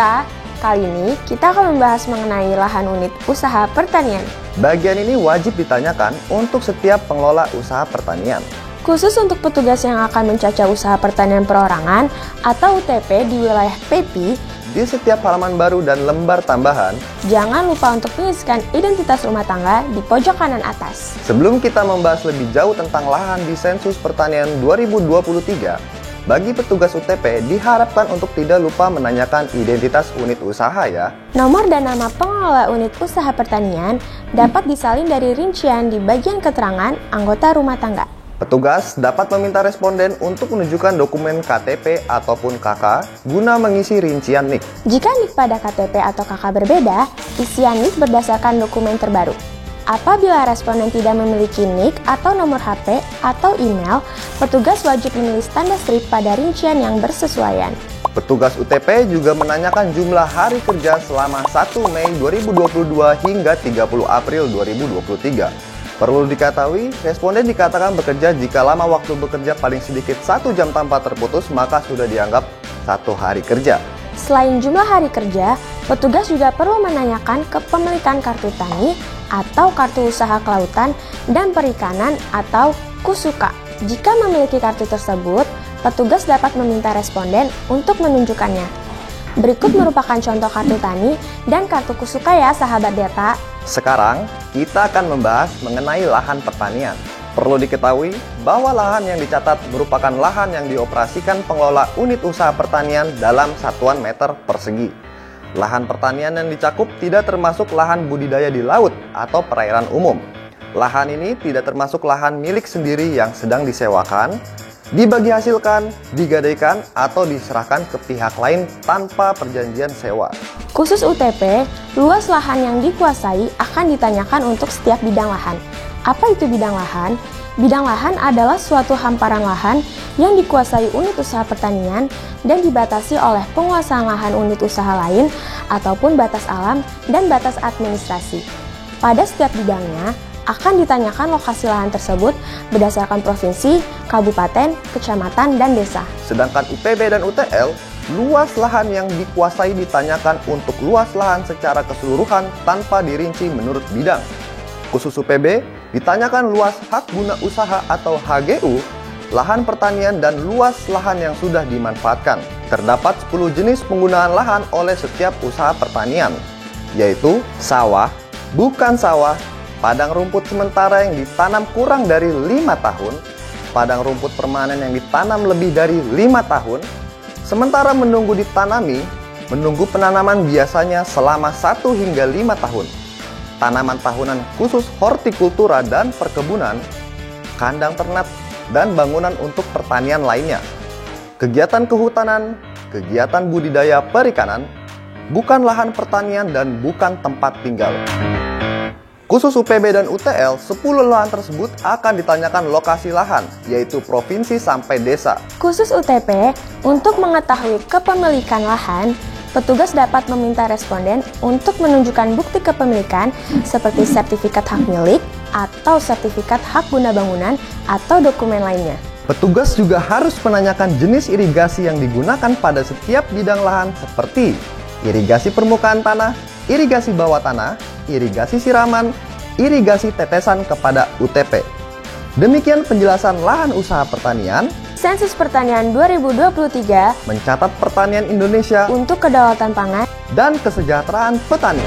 Dita, kali ini kita akan membahas mengenai lahan unit usaha pertanian. Bagian ini wajib ditanyakan untuk setiap pengelola usaha pertanian. Khusus untuk petugas yang akan mencacah usaha pertanian perorangan atau UTP di wilayah PEPI, di setiap halaman baru dan lembar tambahan, jangan lupa untuk mengisikan identitas rumah tangga di pojok kanan atas. Sebelum kita membahas lebih jauh tentang lahan di Sensus Pertanian 2023, bagi petugas UTP diharapkan untuk tidak lupa menanyakan identitas unit usaha ya. Nomor dan nama pengelola unit usaha pertanian dapat disalin dari rincian di bagian keterangan anggota rumah tangga. Petugas dapat meminta responden untuk menunjukkan dokumen KTP ataupun KK guna mengisi rincian NIK. Jika NIK pada KTP atau KK berbeda, isian NIK berdasarkan dokumen terbaru. Apabila responden tidak memiliki NIK atau nomor HP atau email, petugas wajib menulis tanda strip pada rincian yang bersesuaian. Petugas UTP juga menanyakan jumlah hari kerja selama 1 Mei 2022 hingga 30 April 2023. Perlu diketahui, responden dikatakan bekerja jika lama waktu bekerja paling sedikit 1 jam tanpa terputus, maka sudah dianggap 1 hari kerja. Selain jumlah hari kerja, petugas juga perlu menanyakan kepemilikan kartu tani atau kartu usaha kelautan dan perikanan atau KUSUKA. Jika memiliki kartu tersebut, petugas dapat meminta responden untuk menunjukkannya. Berikut merupakan contoh kartu tani dan kartu KUSUKA ya sahabat data. Sekarang, kita akan membahas mengenai lahan pertanian. Perlu diketahui bahwa lahan yang dicatat merupakan lahan yang dioperasikan pengelola unit usaha pertanian dalam satuan meter persegi. Lahan pertanian yang dicakup tidak termasuk lahan budidaya di laut atau perairan umum. Lahan ini tidak termasuk lahan milik sendiri yang sedang disewakan, dibagi hasilkan, digadaikan, atau diserahkan ke pihak lain tanpa perjanjian sewa. Khusus UTP, luas lahan yang dikuasai akan ditanyakan untuk setiap bidang lahan. Apa itu bidang lahan? Bidang lahan adalah suatu hamparan lahan yang dikuasai unit usaha pertanian dan dibatasi oleh penguasaan lahan unit usaha lain ataupun batas alam dan batas administrasi. Pada setiap bidangnya, akan ditanyakan lokasi lahan tersebut berdasarkan provinsi, kabupaten, kecamatan, dan desa. Sedangkan IPB dan UTL, luas lahan yang dikuasai ditanyakan untuk luas lahan secara keseluruhan tanpa dirinci menurut bidang. Khusus UPB, ditanyakan luas hak guna usaha atau HGU, lahan pertanian dan luas lahan yang sudah dimanfaatkan. Terdapat 10 jenis penggunaan lahan oleh setiap usaha pertanian, yaitu sawah, bukan sawah, padang rumput sementara yang ditanam kurang dari 5 tahun, padang rumput permanen yang ditanam lebih dari 5 tahun, sementara menunggu ditanami, menunggu penanaman biasanya selama 1 hingga 5 tahun, tanaman tahunan khusus hortikultura dan perkebunan, kandang ternak, dan bangunan untuk pertanian lainnya, kegiatan kehutanan, kegiatan budidaya perikanan, bukan lahan pertanian dan bukan tempat tinggal. Khusus UPB dan UTL, 10 lahan tersebut akan ditanyakan lokasi lahan, yaitu provinsi sampai desa. Khusus UTP, untuk mengetahui kepemilikan lahan, petugas dapat meminta responden untuk menunjukkan bukti kepemilikan seperti sertifikat hak milik atau sertifikat hak guna bangunan atau dokumen lainnya. Petugas juga harus menanyakan jenis irigasi yang digunakan pada setiap bidang lahan seperti irigasi permukaan tanah, irigasi bawah tanah, irigasi siraman, irigasi tetesan kepada UTP. Demikian penjelasan lahan usaha pertanian. Sensus Pertanian 2023 mencatat pertanian Indonesia untuk kedaulatan pangan dan kesejahteraan petani.